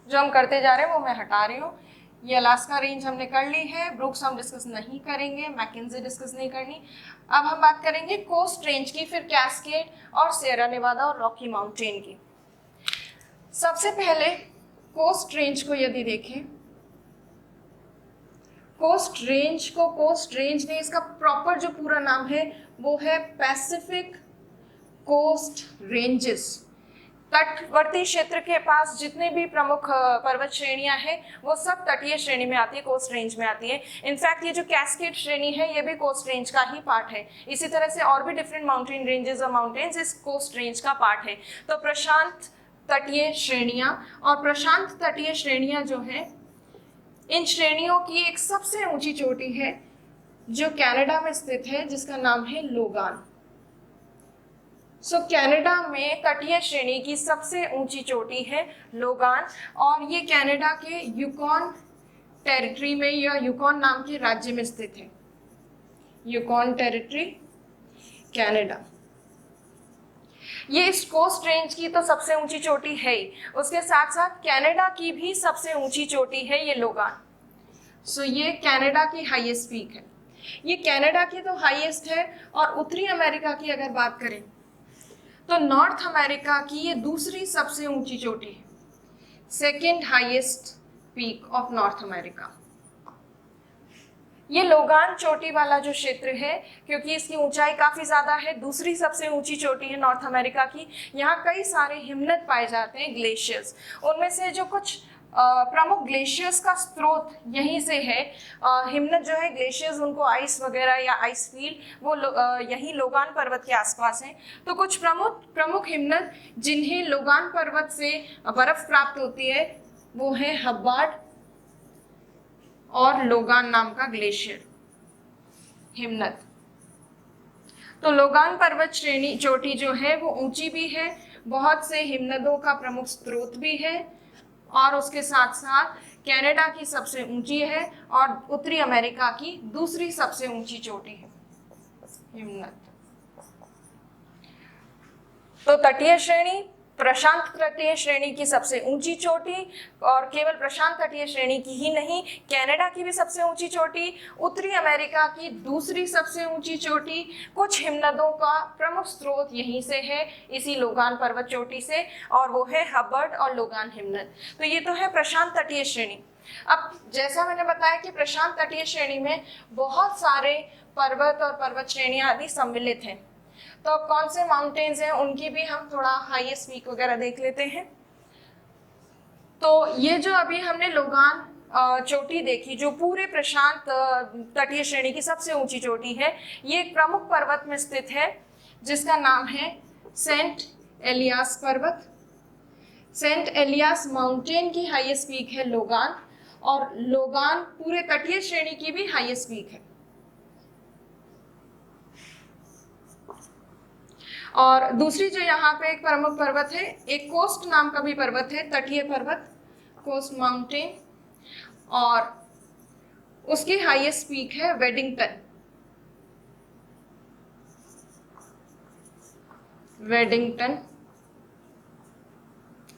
जो हम करते जा रहे हैं वो मैं हटा रही हूँ। ये अलास्का रेंज हमने कर ली है, ब्रुक्स हम डिस्कस नहीं करेंगे, मैकेंजी डिस्कस नहीं करनी। अब हम बात करेंगे कोस्ट रेंज की, फिर कैस्केड और सियरा नेवादा और रॉकी माउंटेन की। सबसे पहले कोस्ट रेंज को यदि देखें, कोस्ट रेंज में इसका प्रॉपर जो पूरा नाम है वो है पैसिफिक कोस्ट रेंजेस। तटवर्ती क्षेत्र के पास जितने भी प्रमुख पर्वत श्रेणियां हैं वो सब तटीय श्रेणी में आती है, कोस्ट रेंज में आती है। इनफैक्ट ये जो कैस्केड श्रेणी है ये भी कोस्ट रेंज का ही पार्ट है। इसी तरह से और भी डिफरेंट माउंटेन रेंजेस और माउंटेन्स इस कोस्ट रेंज का पार्ट है। तो प्रशांत तटीय श्रेणियां, और प्रशांत तटीय श्रेणियां जो है, इन श्रेणियों की एक सबसे ऊंची चोटी है जो कनाडा में स्थित है जिसका नाम है लोगान। कनाडा में तटीय श्रेणी की सबसे ऊंची चोटी है लोगान, और ये कनाडा के यूकॉन टेरिटरी में या यूकॉन नाम के राज्य में स्थित है। Yukon territory, Canada. ये इस कोस्ट रेंज की तो सबसे ऊंची चोटी है ही, उसके साथ साथ कनाडा की भी सबसे ऊंची चोटी है ये लोगान। ये कनाडा की हाईएस्ट पीक है। ये कनाडा की तो हाईएस्ट है, और उत्तरी अमेरिका की अगर बात करें तो नॉर्थ अमेरिका की ये दूसरी सबसे ऊंची चोटी है, second highest peak of north America. ये लोगान चोटी वाला जो क्षेत्र है, क्योंकि इसकी ऊंचाई काफी ज्यादा है, दूसरी सबसे ऊंची चोटी है नॉर्थ अमेरिका की। यहाँ कई सारे हिमनद पाए जाते हैं, ग्लेशियर्स। उनमें से जो कुछ प्रमुख ग्लेशियर्स का स्रोत यहीं से है। हिमनद जो है ग्लेशियर्स, उनको आइस वगैरह या आइस फील्ड वो यहीं लोगान पर्वत के आसपास हैं। तो कुछ प्रमुख हिमनद जिन्हें लोगान पर्वत से बर्फ प्राप्त होती है वो है हब्बार्ड और लोगान नाम का ग्लेशियर हिमनद। तो लोगान पर्वत श्रेणी चोटी जो है वो ऊंची भी है, बहुत से हिमनदों का प्रमुख स्रोत भी है, और उसके साथ साथ कनाडा की सबसे ऊंची है और उत्तरी अमेरिका की दूसरी सबसे ऊंची चोटी है हिमनद। तो तटीय श्रेणी, प्रशांत तटीय श्रेणी की सबसे ऊंची चोटी, और केवल प्रशांत तटीय श्रेणी की ही नहीं, कनाडा की भी सबसे ऊंची चोटी, उत्तरी अमेरिका की दूसरी सबसे ऊंची चोटी, कुछ हिमनदों का प्रमुख स्रोत यहीं से है, इसी लोगान पर्वत चोटी से, और वो है हब्बार्ड और लोगान हिमनद। तो ये तो है प्रशांत तटीय श्रेणी। अब जैसा मैंने बताया कि प्रशांत तटीय श्रेणी में बहुत सारे पर्वत और पर्वत श्रेणियां आदि सम्मिलित हैं। तो कौन से माउंटेन्स हैं उनकी भी हम थोड़ा हाईएस्ट पीक वगैरह देख लेते हैं। तो ये जो अभी हमने लोगान चोटी देखी, जो पूरे प्रशांत तटीय श्रेणी की सबसे ऊंची चोटी है, ये एक प्रमुख पर्वत में स्थित है जिसका नाम है सेंट एलियास पर्वत। सेंट एलियास माउंटेन की हाईएस्ट पीक है लोगान, और लोगान पूरे तटीय श्रेणी की भी हाईएस्ट पीक है। और दूसरी जो यहाँ पे एक प्रमुख पर्वत है, एक कोस्ट नाम का भी पर्वत है, तटीय पर्वत, कोस्ट माउंटेन, और उसकी हाईएस्ट पीक है वेडिंगटन। वेडिंगटन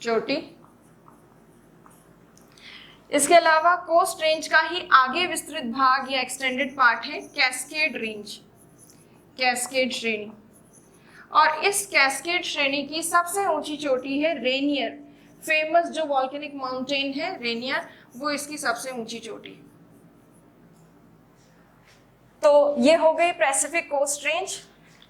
चोटी। इसके अलावा कोस्ट रेंज का ही आगे विस्तृत भाग या एक्सटेंडेड पार्ट है कैस्केड रेंज, कैस्केड श्रेणी, और इस कैस्केड श्रेणी की सबसे ऊंची चोटी है रेनियर। फेमस जो वॉल्केनिक माउंटेन है रेनियर, वो इसकी सबसे ऊंची चोटी है। तो ये हो गई पैसिफिक कोस्ट रेंज।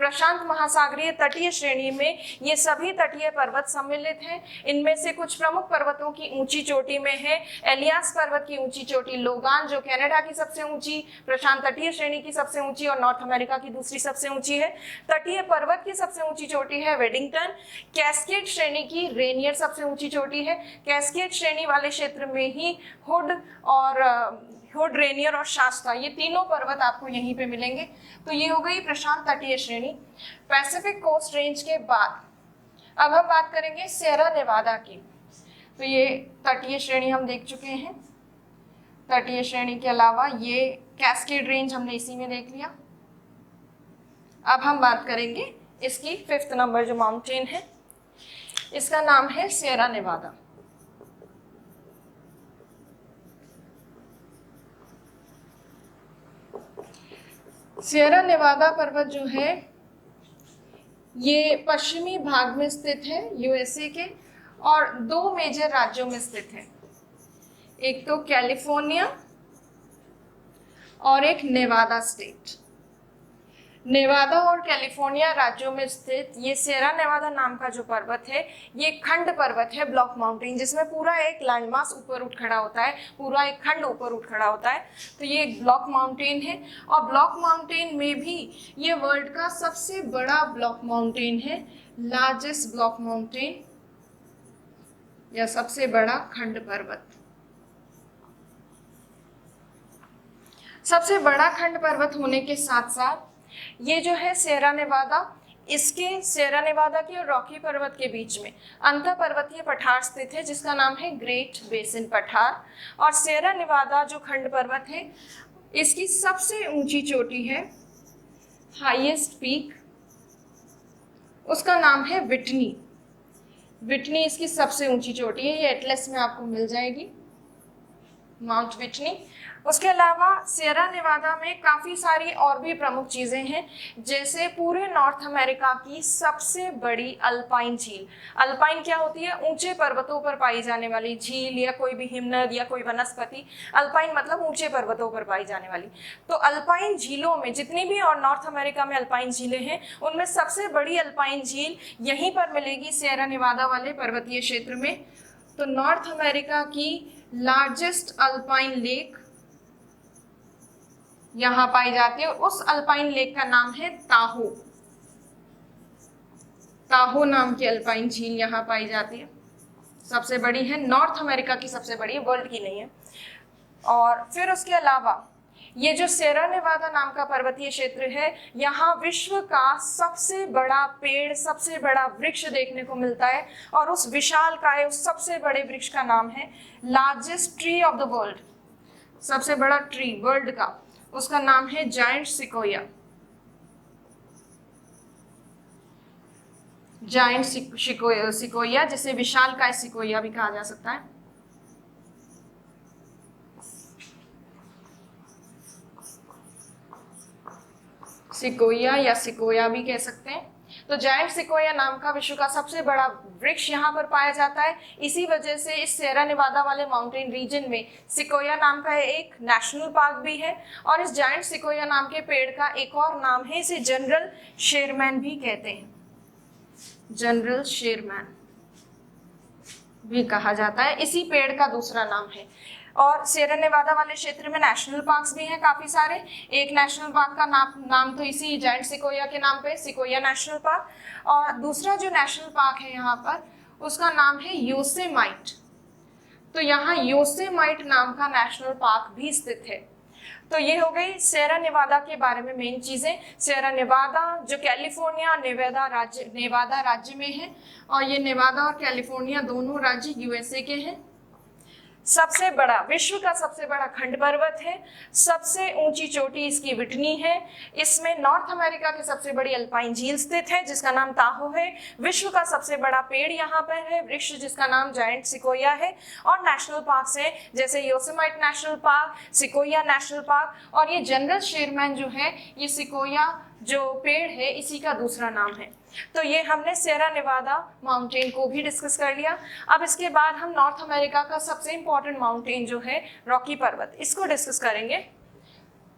प्रशांत महासागरीय तटीय श्रेणी में ये सभी तटीय पर्वत सम्मिलित हैं। इनमें से कुछ प्रमुख पर्वतों की ऊंची चोटी में है एलियास पर्वत की ऊंची चोटी लोगान, जो कनाडा की सबसे ऊंची, प्रशांत तटीय श्रेणी की सबसे ऊंची और नॉर्थ अमेरिका की दूसरी सबसे ऊंची है। तटीय पर्वत की सबसे ऊंची चोटी है वेडिंगटन। कैस्केड श्रेणी की रेनियर सबसे ऊंची चोटी है। कैस्केड श्रेणी वाले क्षेत्र में ही हुड, रेनियर और शास्ता, ये तीनों पर्वत आपको यहीं पे मिलेंगे। तो ये हो गई प्रशांत तटीय श्रेणी। पैसिफिक कोस्ट रेंज के बाद अब हम बात करेंगे सियरा नेवादा की। तो ये तटीय श्रेणी हम देख चुके हैं। तटीय श्रेणी के अलावा ये कैस्केड रेंज हमने इसी में देख लिया। अब हम बात करेंगे इसकी 5th नंबर जो माउंटेन है, इसका नाम है सियरा नेवादा। सियरा नेवादा पर्वत जो है ये पश्चिमी भाग में स्थित है यूएसए के, और 2 मेजर राज्यों में स्थित है। एक तो कैलिफोर्निया और एक नेवादा स्टेट। नेवादा और कैलिफोर्निया राज्यों में स्थित ये सियरा नेवादा नाम का जो पर्वत है, ये खंड पर्वत है, ब्लॉक माउंटेन, जिसमें पूरा एक लैंडमास ऊपर उठ खड़ा होता है, पूरा एक खंड ऊपर उठ खड़ा होता है। तो ये एक ब्लॉक माउंटेन है, और ब्लॉक माउंटेन में भी ये वर्ल्ड का सबसे बड़ा ब्लॉक माउंटेन है, लार्जेस्ट ब्लॉक माउंटेन या सबसे बड़ा खंड पर्वत। सबसे बड़ा खंड पर्वत होने के साथ साथ ये जो है सियरा नेवादा, इसके सियरा नेवादा की और रॉकी पर्वत के बीच में अंतर पर्वतीय पठार स्थित है, जिसका नाम है ग्रेट बेसिन पठार। और सियरा नेवादा जो खंड पर्वत है, इसकी सबसे ऊंची चोटी है, हाईएस्ट पीक, उसका नाम है विटनी। विटनी इसकी सबसे ऊंची चोटी है, ये एटलस में आपको मिल जाएगी, माउंट विटनी। उसके अलावा सियरा नेवादा में काफ़ी सारी और भी प्रमुख चीज़ें हैं, जैसे पूरे नॉर्थ अमेरिका की सबसे बड़ी अल्पाइन झील। अल्पाइन क्या होती है? ऊंचे पर्वतों पर पाई जाने वाली झील या कोई भी हिमनद या कोई वनस्पति। अल्पाइन मतलब ऊंचे पर्वतों पर पाई जाने वाली। तो अल्पाइन झीलों में जितनी भी और नॉर्थ अमेरिका में अल्पाइन झीलें हैं, उनमें सबसे बड़ी अल्पाइन झील यहीं पर मिलेगी सियरा नेवादा वाले पर्वतीय क्षेत्र में। तो नॉर्थ अमेरिका की लार्जेस्ट अल्पाइन लेक यहां पाई जाती है, और उस अल्पाइन लेक का नाम है ताहो। ताहो नाम की अल्पाइन झील यहां पाई जाती है, सबसे बड़ी है, नॉर्थ अमेरिका की सबसे बड़ी है, वर्ल्ड की नहीं है। और फिर उसके अलावा ये जो सियरा नेवादा नाम का पर्वतीय क्षेत्र है, यहाँ विश्व का सबसे बड़ा पेड़, सबसे बड़ा वृक्ष देखने को मिलता है, और उस विशालकाय, उस सबसे बड़े वृक्ष का नाम है largest tree of the world. सबसे बड़ा ट्री वर्ल्ड का, उसका नाम है जायंट सिकोया। जायंट सिकोया, जिसे विशालकाय सिकोया भी कहा जा सकता है। सिकोया या सिकोया भी कह सकते हैं। तो जायंट सिकोया नाम का विश्व का सबसे बड़ा वृक्ष यहाँ पर पाया जाता है। इसी वजह से इस सियरा नेवादा वाले माउंटेन रीजन में सिकोया नाम का एक नेशनल पार्क भी है, और इस जायंट सिकोया नाम के पेड़ का एक और नाम है, इसे जनरल शेरमैन भी कहते हैं। जनरल शेरमैन भी कहा जाता है, इसी पेड़ का दूसरा नाम है। और सियरा नेवादा वाले क्षेत्र में नेशनल पार्क्स भी हैं काफ़ी सारे। एक नेशनल पार्क का नाम तो इसी जायंट सिकोया के नाम पे, सिकोया नेशनल पार्क, और दूसरा जो नेशनल पार्क है यहाँ पर, उसका नाम है योसेमाइट। तो यहाँ योसेमाइट नाम का नेशनल पार्क भी स्थित है। तो ये हो गई सियरा नेवादा के बारे में मेन चीज़ें। सियरा नेवादा जो कैलिफोर्निया और नेवादा राज्य में है, और ये नेवादा और कैलिफोर्निया दोनों राज्य यूएसए के हैं। सबसे बड़ा, विश्व का सबसे बड़ा खंड पर्वत है, सबसे ऊंची चोटी इसकी विटनी है। इसमें नॉर्थ अमेरिका की सबसे बड़ी अल्पाइन झील स्थित है, जिसका नाम ताहो है। विश्व का सबसे बड़ा पेड़ यहाँ पर है, वृक्ष, जिसका नाम जायंट सिकोया है। और नेशनल पार्क्स हैं, जैसे Yosemite national park, sequoia national park, और ये जनरल शेरमैन जो है, ये सिकोया जो पेड़ है, इसी का दूसरा नाम है। तो ये हमने सियरा नेवादा माउंटेन को भी डिस्कस कर लिया। अब इसके बाद हम नॉर्थ अमेरिका का सबसे इम्पॉर्टेंट माउंटेन जो है रॉकी पर्वत, इसको डिस्कस करेंगे।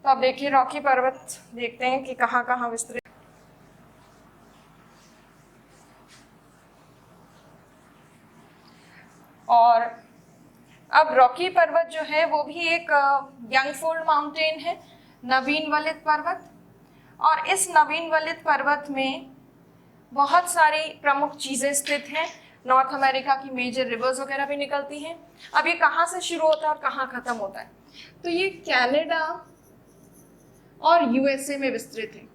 तो अब देखिए रॉकी पर्वत देखते हैं कि कहाँ कहाँ विस्तृत। और अब रॉकी पर्वत जो है वो भी एक यंग फोल्ड माउंटेन है, नवीन वलित पर्वत। और इस नवीन वलित पर्वत में बहुत सारी प्रमुख चीजें स्थित हैं। नॉर्थ अमेरिका की मेजर रिवर्स वगैरह भी निकलती हैं। अब ये कहाँ से शुरू होता है और कहाँ खत्म होता है, तो ये कनाडा और यूएसए में विस्तृत है।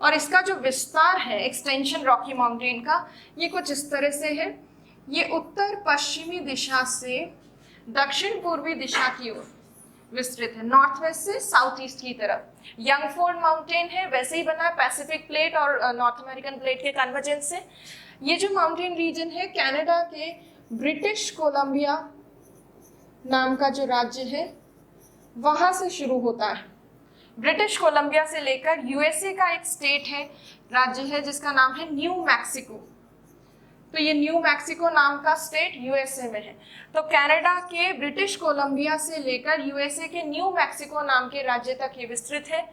और इसका जो विस्तार है, एक्सटेंशन रॉकी माउंटेन का, ये कुछ इस तरह से है। ये उत्तर पश्चिमी दिशा से दक्षिण पूर्वी दिशा की ओर विस्तृत है, नॉर्थ वेस्ट से साउथ ईस्ट की तरफ। यंग फोल्ड माउंटेन है, वैसे ही बना है पैसिफिक प्लेट और नॉर्थ अमेरिकन प्लेट के कन्वर्जेंस से। ये जो माउंटेन रीजन है कनाडा के ब्रिटिश कोलंबिया नाम का जो राज्य है वहां से शुरू होता है। ब्रिटिश कोलंबिया से लेकर यूएसए का एक स्टेट है, राज्य है, जिसका नाम है न्यू मैक्सिको। तो ये न्यू मैक्सिको नाम का स्टेट यूएसए में है। तो कनाडा के ब्रिटिश कोलंबिया से लेकर यूएसए के न्यू मैक्सिको नाम के राज्य तक ये विस्तृत है।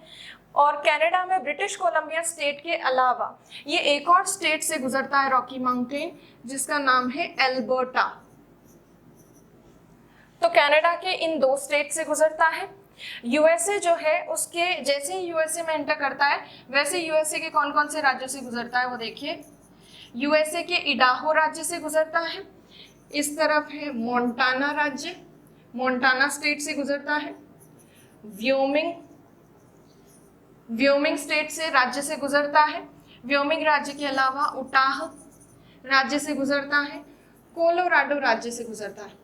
और कनाडा में ब्रिटिश कोलंबिया स्टेट के अलावा ये एक और स्टेट से गुजरता है रॉकी माउंटेन, जिसका नाम है एल्बर्टा। तो कनाडा के इन दो स्टेट से गुजरता है। यूएसए जो है उसके जैसे ही यूएसए में एंटर करता है वैसे यूएसए के कौन कौन से राज्यों से गुजरता है वो देखिए। यूएसए के इडाहो राज्य से गुजरता है, इस तरफ है मोंटाना राज्य, मोंटाना स्टेट से गुजरता है। व्योमिंग स्टेट से राज्य से गुजरता है। व्योमिंग राज्य के अलावा उटाह राज्य से गुजरता है, कोलोराडो राज्य से गुजरता है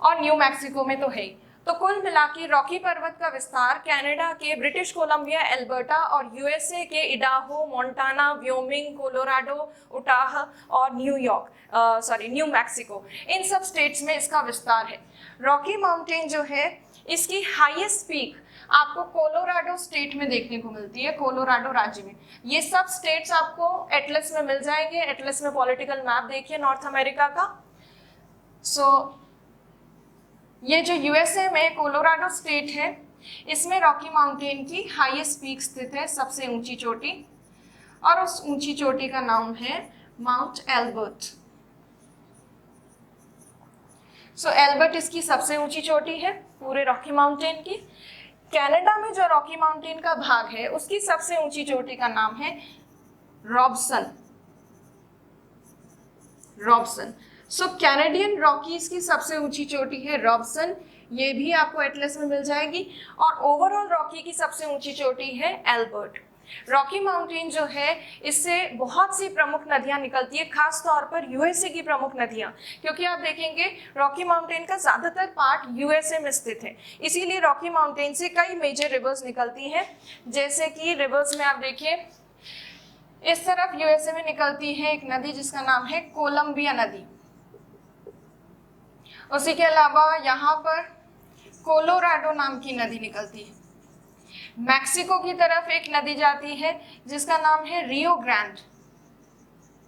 और न्यू मैक्सिको में तो है ही। तो कुल मिलाकर रॉकी पर्वत का विस्तार कनाडा के ब्रिटिश कोलंबिया, एल्बर्टा और यूएसए के Idaho, Montana, Wyoming, Colorado, Utah और न्यू मैक्सिको, इन सब स्टेट्स में इसका विस्तार है। रॉकी माउंटेन जो है इसकी हाईएस्ट पीक आपको कोलोराडो स्टेट में देखने को मिलती है, कोलोराडो राज्य में। ये सब स्टेट्स आपको एटलस में मिल जाएंगे। एटलस में पॉलिटिकल मैप देखिए नॉर्थ अमेरिका का। ये जो यूएसए में कोलोराडो स्टेट है, इसमें रॉकी माउंटेन की हाईएस्ट पीक स्थित है, सबसे ऊंची चोटी, और उस ऊंची चोटी का नाम है माउंट एल्बर्ट। एल्बर्ट इसकी सबसे ऊंची चोटी है पूरे रॉकी माउंटेन की। कनाडा में जो रॉकी माउंटेन का भाग है उसकी सबसे ऊंची चोटी का नाम है रॉबसन। कैनेडियन रॉकीज की सबसे ऊंची चोटी है रॉबसन, ये भी आपको एटलस में मिल जाएगी। और ओवरऑल रॉकी की सबसे ऊंची चोटी है एल्बर्ट। रॉकी माउंटेन जो है इससे बहुत सी प्रमुख नदियां निकलती है, खास तौर पर यूएसए की प्रमुख नदियां, क्योंकि आप देखेंगे रॉकी माउंटेन का ज्यादातर पार्ट यूएसए में स्थित है, इसीलिए रॉकी माउंटेन से कई मेजर रिवर्स निकलती हैं। जैसे कि रिवर्स में आप देखिए, इस तरफ यूएसए में निकलती है एक नदी जिसका नाम है कोलंबिया नदी। उसी के अलावा यहाँ पर कोलोराडो नाम की नदी निकलती है। मैक्सिको की तरफ एक नदी जाती है जिसका नाम है रियो ग्रांड,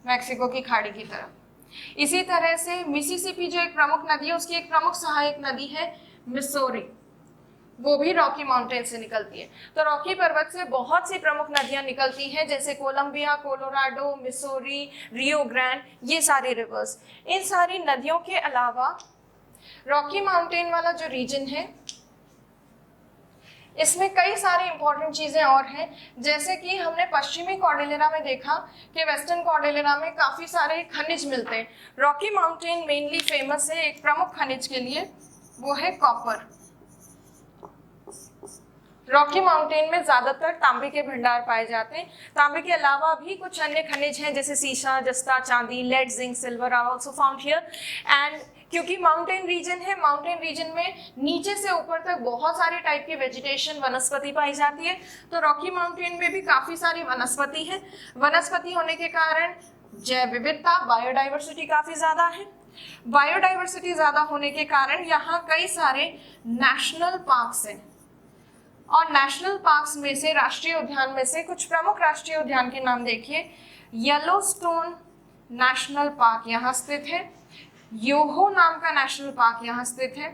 मैक्सिको की खाड़ी की तरफ। इसी तरह से मिसिसिपी जो एक प्रमुख नदी है, उसकी एक प्रमुख सहायक नदी है मिसौरी, वो भी रॉकी माउंटेन से निकलती है। तो रॉकी पर्वत से बहुत सी प्रमुख नदियां निकलती हैं, जैसे कोलंबिया, कोलोराडो, मिसौरी, रियो ग्रांड, ये सारी रिवर्स। इन सारी नदियों के अलावा रॉकी माउंटेन वाला जो रीजन है इसमें कई सारी इंपॉर्टेंट चीजें और हैं। जैसे कि हमने पश्चिमी कॉर्डिलेरा में देखा कि वेस्टर्न कॉर्डिलेरा में काफी सारे खनिज मिलते हैं। रॉकी माउंटेन मेनली फेमस है एक प्रमुख खनिज के लिए, वो है कॉपर। रॉकी माउंटेन में ज्यादातर तांबे के भंडार पाए जाते हैं। तांबे के अलावा भी कुछ अन्य खनिज हैं जैसे सीसा, जस्ता, चांदी, lead, zinc, silver are also found here. And क्योंकि माउंटेन रीजन है, माउंटेन रीजन में नीचे से ऊपर तक बहुत सारे टाइप की वेजिटेशन, वनस्पति पाई जाती है। तो रॉकी माउंटेन में भी काफी सारी वनस्पति है। वनस्पति होने के कारण जैव विविधता, बायोडाइवर्सिटी काफी ज्यादा है। बायोडाइवर्सिटी ज्यादा होने के कारण यहाँ कई सारे नेशनल पार्क्स हैं। और नेशनल पार्क्स में से, राष्ट्रीय उद्यान में से कुछ प्रमुख राष्ट्रीय उद्यान के नाम देखिए। येलोस्टोन नेशनल पार्क यहाँ स्थित है, योहो नाम का नेशनल पार्क यहाँ स्थित है,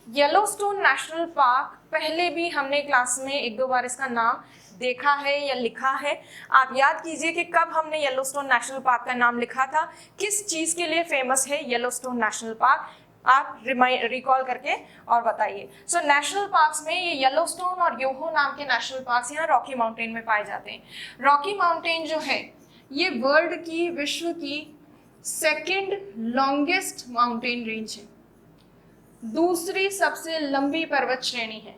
येलोस्टोन नेशनल पार्क, पहले भी हमने क्लास में एक दो बार इसका नाम देखा है या लिखा है। आप याद कीजिए कि कब हमने येलोस्टोन नेशनल पार्क का नाम लिखा था, किस चीज के लिए फेमस है येलोस्टोन नेशनल पार्क, आप रिकॉल करके और बताइए। सो नेशनल पार्क्स में ये येलोस्टोन और योहो नाम के नेशनल पार्क्स यहाँ रॉकी माउंटेन में पाए जाते हैं। रॉकी माउंटेन जो है ये वर्ल्ड की, विश्व की सेकंड लॉन्गेस्ट माउंटेन रेंज है, दूसरी सबसे लंबी पर्वत श्रेणी है।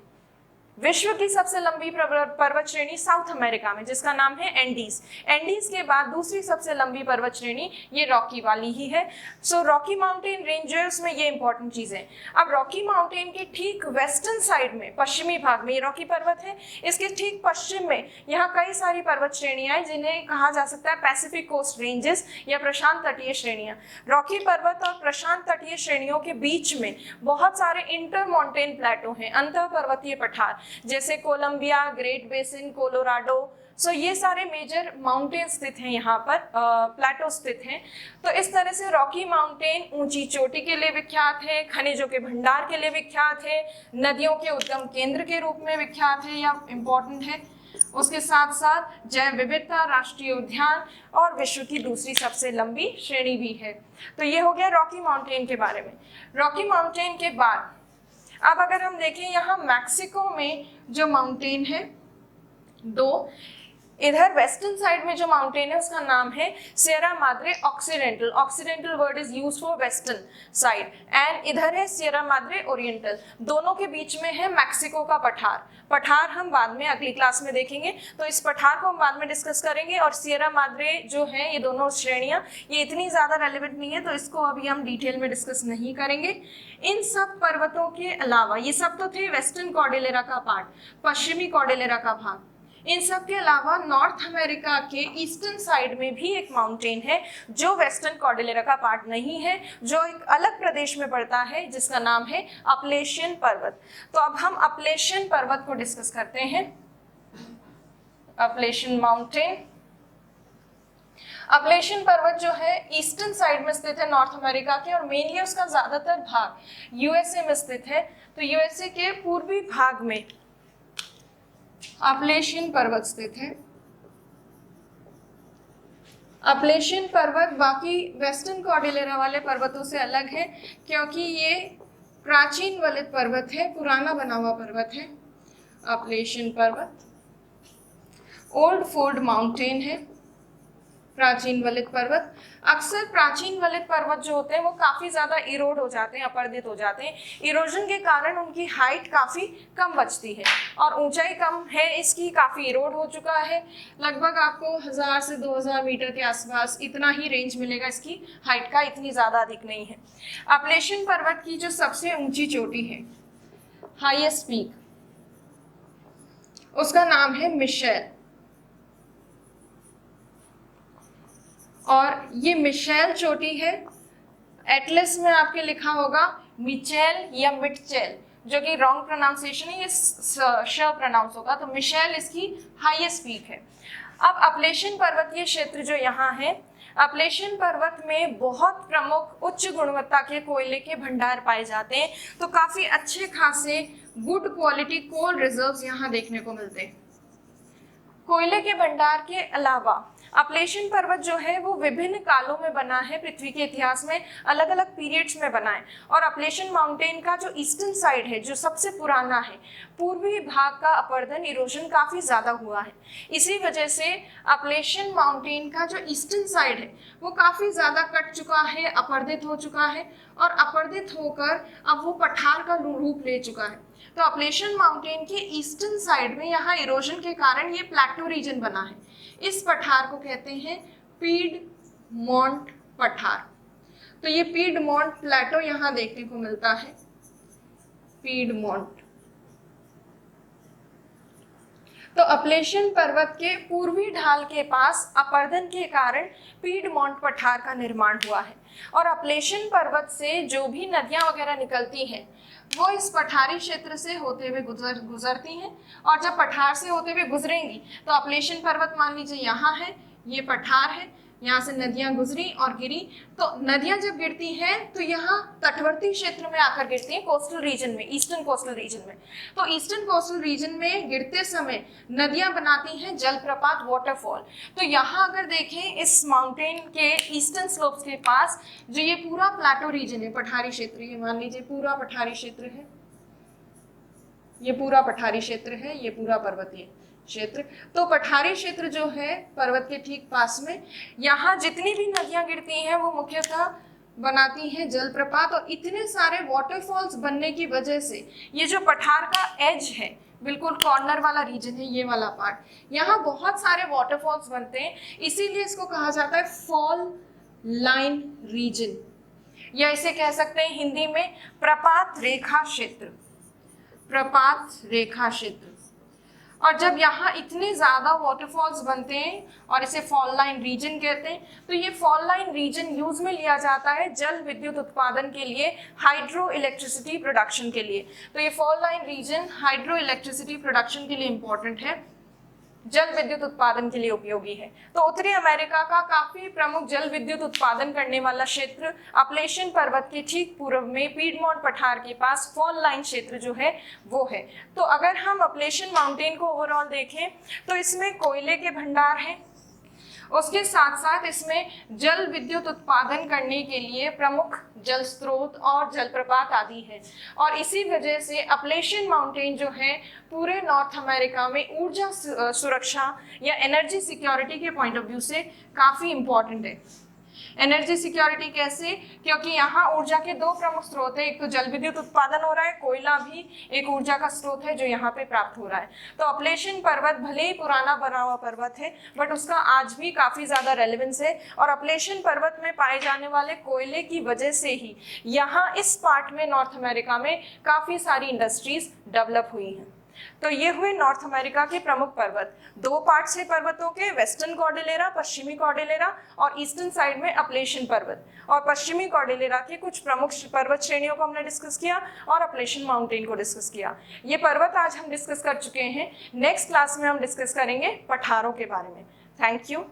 विश्व की सबसे लंबी पर्वत श्रेणी साउथ अमेरिका में, जिसका नाम है एंडीज। एंडीज के बाद दूसरी सबसे लंबी पर्वत श्रेणी ये रॉकी वाली ही है। सो रॉकी माउंटेन रेंज जो है उसमें ये इंपॉर्टेंट चीज है। अब रॉकी माउंटेन के ठीक वेस्टर्न साइड में, पश्चिमी भाग में ये रॉकी पर्वत है, इसके ठीक पश्चिम में यहाँ कई सारी पर्वत श्रेणियां हैं जिन्हें कहा जा सकता है पैसिफिक कोस्ट रेंजेस या प्रशांत तटीय श्रेणियां। रॉकी पर्वत और प्रशांत तटीय श्रेणियों के बीच में बहुत सारे इंटर माउंटेन प्लेटो हैं, अंतर पर्वतीय पठार, जैसे कोलंबिया, ग्रेट बेसिन, कोलोराडो। सो ये सारे मेजर माउंटेन स्थित हैं यहाँ पर, प्लेटो स्थित हैं। तो इस तरह से रॉकी माउंटेन ऊंची चोटी के लिए विख्यात है, खनिजों के भंडार के लिए विख्यात है, नदियों के उद्गम केंद्र के रूप में विख्यात है या इम्पोर्टेंट है। उसके साथ साथ जैव विविधता, राष्ट्रीय उद्यान और विश्व की दूसरी सबसे लंबी श्रेणी भी है। तो ये हो गया रॉकी माउंटेन के बारे में। रॉकी माउंटेन के बाद अब अगर हम देखें यहाँ मैक्सिको में जो माउंटेन है दो, इधर वेस्टर्न साइड में जो माउंटेन है उसका नाम है Sierra Madre occidental. Occidental word is used for western side, and इधर है सियरा माद्रे ओरिएंटल। दोनों के बीच में है मैक्सिको का पठार। पठार हम बाद में अगली क्लास में देखेंगे, तो इस पठार को हम बाद में डिस्कस करेंगे। और सियरा माद्रे जो है, ये दोनों श्रेणियां ये इतनी ज्यादा रेलिवेंट नहीं है, तो इसको अभी हम डिटेल में डिस्कस नहीं करेंगे। इन सब पर्वतों के अलावा, ये सब तो थे वेस्टर्न कॉर्डिलेरा का पार्ट, पश्चिमी कॉर्डिलेरा का भाग। इन सब के अलावा नॉर्थ अमेरिका के ईस्टर्न साइड में भी एक माउंटेन है जो वेस्टर्न कॉर्डिलेरा का पार्ट नहीं है, जो एक अलग प्रदेश में पड़ता है, जिसका नाम है अपलेशियन पर्वत। तो अब हम अपलेशियन पर्वत को डिस्कस करते हैं। अपलेशियन माउंटेन, अपलेशियन पर्वत जो है ईस्टर्न साइड में स्थित है नॉर्थ अमेरिका के, और मेनली उसका ज्यादातर भाग यूएसए में स्थित है। तो यूएसए के पूर्वी भाग में अपलेशियन पर्वत स्थित है। अपलेशियन पर्वत बाकी वेस्टर्न कॉर्डिलेरा वाले पर्वतों से अलग है, क्योंकि ये प्राचीन वलित पर्वत है, पुराना बना हुआ पर्वत है। अपलेशियन पर्वत ओल्ड फोल्ड माउंटेन है, प्राचीन वलित पर्वत। अक्सर प्राचीन वलित पर्वत जो होते हैं वो काफी ज्यादा इरोड हो जाते हैं, अपरदित हो जाते हैं। इरोजन के कारण उनकी हाइट काफी कम बचती है और ऊंचाई कम है इसकी, काफी इरोड हो चुका है। लगभग आपको 1000 से 2000 मीटर के आसपास इतना ही रेंज मिलेगा इसकी हाइट का, इतनी ज्यादा अधिक नहीं है। अपलेशियन पर्वत की जो सबसे ऊंची चोटी है, हाईएस्ट पीक, उसका नाम है मिशेल। और ये मिशेल चोटी है, एटलस में आपके लिखा होगा मिचेल या मिटचेल, जो कि रॉन्ग प्रोनाउंसिएशन है, ये श प्रोनाउंस होगा। तो मिशेल इसकी हाईएस्ट पीक है। अब अपलेशियन पर्वतीय क्षेत्र जो यहाँ है, अपलेशियन पर्वत में बहुत प्रमुख उच्च गुणवत्ता के कोयले के भंडार पाए जाते हैं। तो काफी अच्छे खासे गुड क्वालिटी कोल रिजर्व्स यहाँ देखने को मिलते हैं। कोयले के भंडार के अलावा अपलेशियन पर्वत जो है वो विभिन्न कालों में बना है, पृथ्वी के इतिहास में अलग अलग पीरियड्स में बना है। और अपलेशियन माउंटेन का जो ईस्टर्न साइड है, जो सबसे पुराना है, पूर्वी भाग का अपरदन, इरोजन काफी ज्यादा हुआ है। इसी वजह से अपलेशियन माउंटेन का जो ईस्टर्न साइड है वो काफी ज्यादा कट चुका है, अपरदित हो चुका है, और अपरदित होकर अब वो पठार का रूप ले चुका है। तो अपलेशियन माउंटेन के ईस्टर्न साइड में यहाँ इरोजन के कारण ये प्लेटो रीजन बना है। इस पठार को कहते हैं पीडमोंट पठार। तो ये पीडमोंट प्लेटो यहाँ देखने को मिलता है, पीडमोंट। तो अपलेशियन पर्वत के पूर्वी ढाल के पास अपरदन के कारण पीडमोंट पठार का निर्माण हुआ है। और अपलेशियन पर्वत से जो भी नदियां वगैरह निकलती हैं वो इस पठारी क्षेत्र से होते हुए गुजरती हैं, और जब पठार से होते हुए गुजरेंगी तो अपलेशियन पर्वत मान लीजिए यहाँ है, ये पठार है, यहाँ से नदियां गुजरी और गिरी। तो नदियां जब गिरती हैं तो यहाँ तटवर्ती क्षेत्र में आकर गिरती हैं, कोस्टल रीजन में, ईस्टर्न कोस्टल रीजन में। तो ईस्टर्न कोस्टल रीजन में गिरते समय नदियां बनाती हैं जलप्रपात, वाटरफॉल। तो यहाँ अगर देखें इस माउंटेन के ईस्टर्न स्लोप्स के पास जो ये पूरा प्लेटो रीजन है, पठारी क्षेत्र, ये मान लीजिए पूरा पठारी क्षेत्र है, ये पूरा पठारी क्षेत्र है, ये पूरा पर्वतीय क्षेत्र। तो पठारी क्षेत्र जो है पर्वत के ठीक पास में, यहाँ जितनी भी नदियां गिरती हैं वो मुख्यतः बनाती हैं जलप्रपात। और इतने सारे वाटरफॉल्स बनने की वजह से ये जो पठार का एज है, बिल्कुल कॉर्नर वाला रीजन है, ये वाला पार्ट, यहाँ बहुत सारे वाटरफॉल्स बनते हैं, इसीलिए इसको कहा जाता है फॉल लाइन रीजन, या इसे कह सकते हैं हिंदी में प्रपात रेखा क्षेत्र, प्रपात रेखा क्षेत्र। और जब यहाँ इतने ज्यादा वाटरफॉल्स बनते हैं और इसे फॉल लाइन रीजन कहते हैं, तो ये फॉल लाइन रीजन यूज में लिया जाता है जल विद्युत उत्पादन के लिए, हाइड्रो इलेक्ट्रिसिटी प्रोडक्शन के लिए। तो ये fall line region hydro electricity production के लिए इंपॉर्टेंट है, जल विद्युत उत्पादन के लिए उपयोगी है। तो उत्तरी अमेरिका का काफी प्रमुख जल विद्युत उत्पादन करने वाला क्षेत्र अपलेशियन पर्वत के ठीक पूर्व में पीडमोंट पठार के पास फॉल लाइन क्षेत्र जो है वो है। तो अगर हम अपलेशियन माउंटेन को ओवरऑल देखें तो इसमें कोयले के भंडार हैं, उसके साथ साथ इसमें जल विद्युत उत्पादन करने के लिए प्रमुख जल स्रोत और जलप्रपात आदि है। और इसी वजह से अपलेशियन माउंटेन जो है पूरे नॉर्थ अमेरिका में ऊर्जा सुरक्षा या एनर्जी सिक्योरिटी के पॉइंट ऑफ व्यू से काफ़ी इम्पॉर्टेंट है। एनर्जी सिक्योरिटी कैसे? क्योंकि यहाँ ऊर्जा के दो प्रमुख स्रोत है, एक तो जल विद्युत उत्पादन हो रहा है, कोयला भी एक ऊर्जा का स्रोत है जो यहाँ पे प्राप्त हो रहा है। तो अपलेशियन पर्वत भले ही पुराना बना हुआ पर्वत है बट उसका आज भी काफी ज्यादा रेलेवेंस है। और अपलेशियन पर्वत में पाए जाने वाले कोयले की वजह से ही यहाँ इस पार्ट में नॉर्थ अमेरिका में काफी सारी इंडस्ट्रीज डेवलप हुई हैं। तो ये हुए नॉर्थ अमेरिका के प्रमुख पर्वत। दो पार्ट्स है पर्वतों के, वेस्टर्न कॉर्डिलेरा, पश्चिमी कॉर्डिलेरा, और ईस्टर्न साइड में अपलेशियन पर्वत। और पश्चिमी कॉर्डिलेरा के कुछ प्रमुख पर्वत श्रेणियों को हमने डिस्कस किया और अपलेशियन माउंटेन को डिस्कस किया। ये पर्वत आज हम डिस्कस कर चुके हैं। नेक्स्ट क्लास में हम डिस्कस करेंगे पठारों के बारे में। Thank you.